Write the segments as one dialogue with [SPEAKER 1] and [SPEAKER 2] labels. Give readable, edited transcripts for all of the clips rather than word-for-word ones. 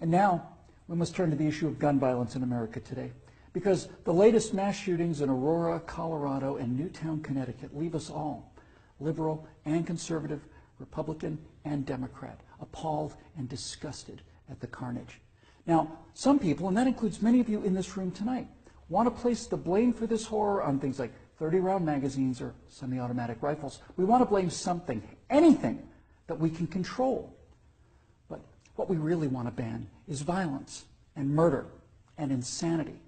[SPEAKER 1] And now we must turn to the issue of gun violence in America today, because the latest mass shootings in Aurora, Colorado, and Newtown, Connecticut leave us all, liberal and conservative, Republican and Democrat, appalled and disgusted at the carnage. Now, some people, and that includes many of you in this room tonight, want to place the blame for this horror on things like 30-round magazines or semi-automatic rifles. We want to blame something, anything that we can control. But what we really want to ban is violence and murder and insanity.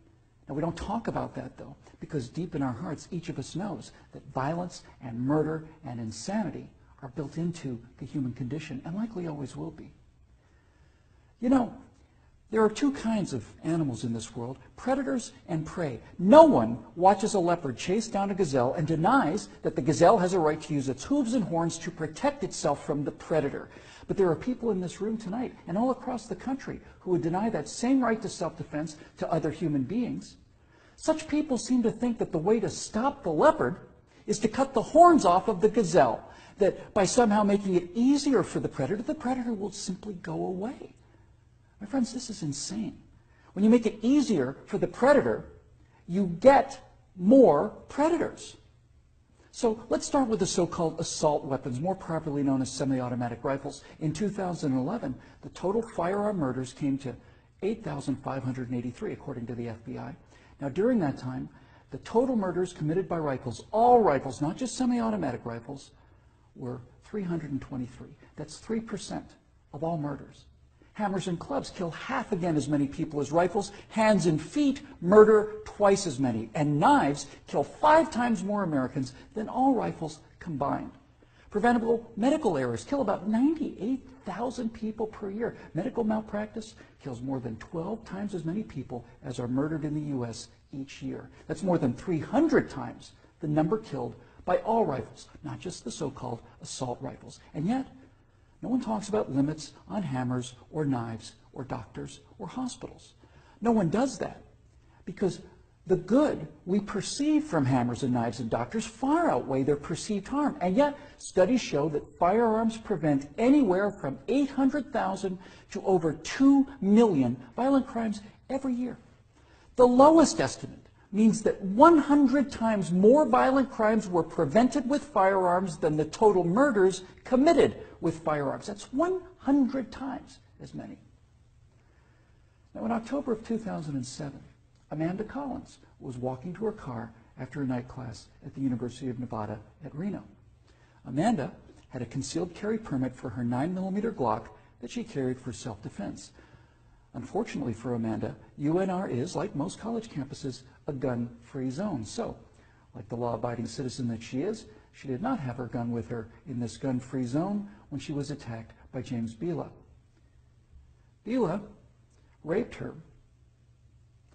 [SPEAKER 1] Now, we don't talk about that, though, because deep in our hearts, each of us knows that violence and murder and insanity are built into the human condition and likely always will be. You know, there are two kinds of animals in this world, predators and prey. No one watches a leopard chase down a gazelle and denies that the gazelle has a right to use its hooves and horns to protect itself from the predator. But there are people in this room tonight and all across the country who would deny that same right to self-defense to other human beings. Such people seem to think that the way to stop the leopard is to cut the horns off of the gazelle, that by somehow making it easier for the predator will simply go away. My friends, this is insane. When you make it easier for the predator, you get more predators. So let's start with the so-called assault weapons, more properly known as semi-automatic rifles. In 2011, the total firearm murders came to 8,583, according to the FBI. Now, during that time, the total murders committed by rifles, all rifles, not just semi-automatic rifles, were 323. That's 3% of all murders. Hammers and clubs kill half again as many people as rifles. Hands and feet murder twice as many. And knives kill 5 times more Americans than all rifles combined. Preventable medical errors kill about 98,000 people per year. Medical malpractice kills more than 12 times as many people as are murdered in the U.S. each year. That's more than 300 times the number killed by all rifles, not just the so-called assault rifles. And yet, no one talks about limits on hammers or knives or doctors or hospitals. No one does that because the good we perceive from hammers and knives and doctors far outweigh their perceived harm. And yet, studies show that firearms prevent anywhere from 800,000 to over 2 million violent crimes every year. The lowest estimate means that 100 times more violent crimes were prevented with firearms than the total murders committed with firearms. That's 100 times as many. Now, in October of 2007, Amanda Collins was walking to her car after a night class at the University of Nevada at Reno. Amanda had a concealed carry permit for her 9mm Glock that she carried for self-defense. Unfortunately for Amanda, UNR is, like most college campuses, a gun-free zone. So, like the law-abiding citizen that she is, she did not have her gun with her in this gun-free zone when she was attacked by James Bila. Bila raped her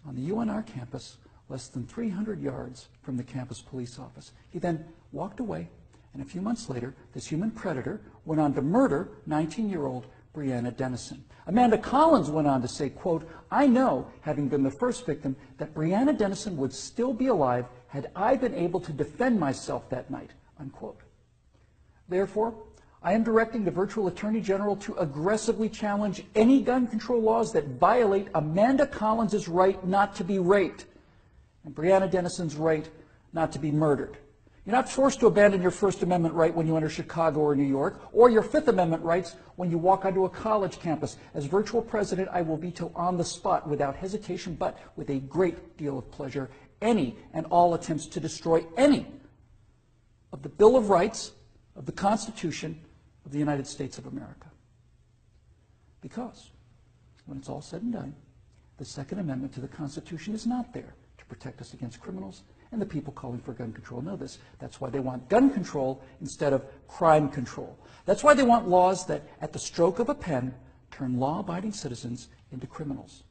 [SPEAKER 1] on the UNR campus less than 300 yards from the campus police office. He then walked away, and a few months later, this human predator went on to murder 19-year-old Breonna Dennison. Amanda Collins went on to say, quote, "I know, having been the first victim, that Breonna Dennison would still be alive had I been able to defend myself that night," unquote. Therefore, I am directing the virtual Attorney General to aggressively challenge any gun control laws that violate Amanda Collins' right not to be raped and Breonna Dennison's right not to be murdered. You're not forced to abandon your First Amendment right when you enter Chicago or New York, or your Fifth Amendment rights when you walk onto a college campus. As virtual president, I will veto on the spot, without hesitation, but with a great deal of pleasure, any and all attempts to destroy any of the Bill of Rights, of the Constitution of the United States of America. Because, when it's all said and done, the Second Amendment to the Constitution is not there to protect us against criminals, and the people calling for gun control know this. That's why they want gun control instead of crime control. That's why they want laws that, at the stroke of a pen, turn law-abiding citizens into criminals.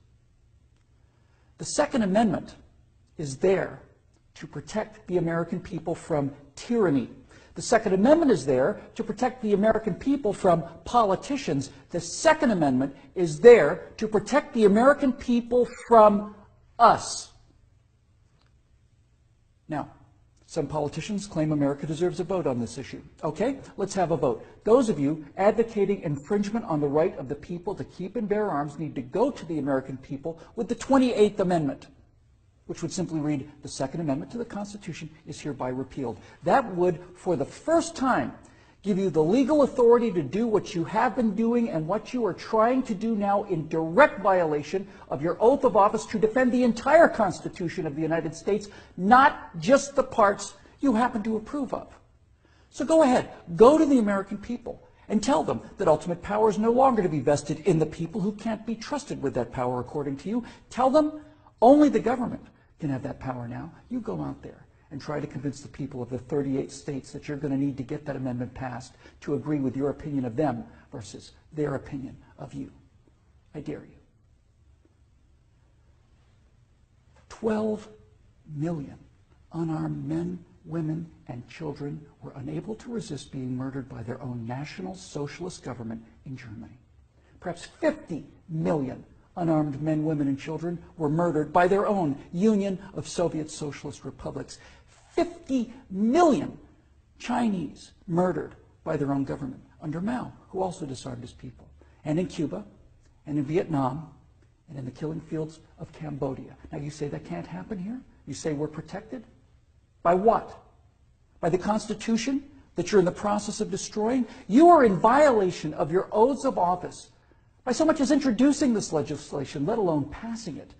[SPEAKER 1] The Second Amendment is there to protect the American people from tyranny. The Second Amendment is there to protect the American people from politicians. The Second Amendment is there to protect the American people from us. Now, Some politicians claim America deserves a vote on this issue. Okay, let's have a vote. Those of you advocating infringement on the right of the people to keep and bear arms need to go to the American people with the 28th Amendment, which would simply read, the Second Amendment to the Constitution is hereby repealed. That would, for the first time, give you the legal authority to do what you have been doing and what you are trying to do now in direct violation of your oath of office to defend the entire Constitution of the United States, not just the parts you happen to approve of. So go ahead, go to the American people and tell them that ultimate power is no longer to be vested in the people who can't be trusted with that power according to you. Tell them only the government can have that power now. You go out there and try to convince the people of the 38 states that you're going to need to get that amendment passed to agree with your opinion of them versus their opinion of you. I dare you. 12 million unarmed men, women, and children were unable to resist being murdered by their own National Socialist government in Germany. Perhaps 50 million unarmed men, women, and children were murdered by their own Union of Soviet Socialist Republics. 50 million Chinese murdered by their own government under Mao, who also disarmed his people. And in Cuba, and in Vietnam, and in the killing fields of Cambodia. Now you say that can't happen here? You say we're protected? By what? By the Constitution that you're in the process of destroying? You are in violation of your oaths of office by so much as introducing this legislation, let alone passing it.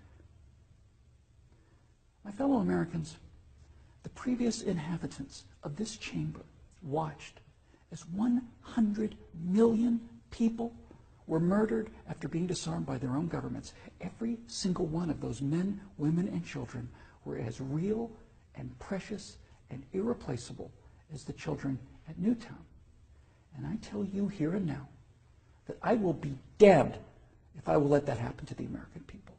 [SPEAKER 1] My fellow Americans, the previous inhabitants of this chamber watched as 100 million people were murdered after being disarmed by their own governments. Every single one of those men, women, and children were as real and precious and irreplaceable as the children at Newtown. And I tell you here and now that I will be damned if I will let that happen to the American people.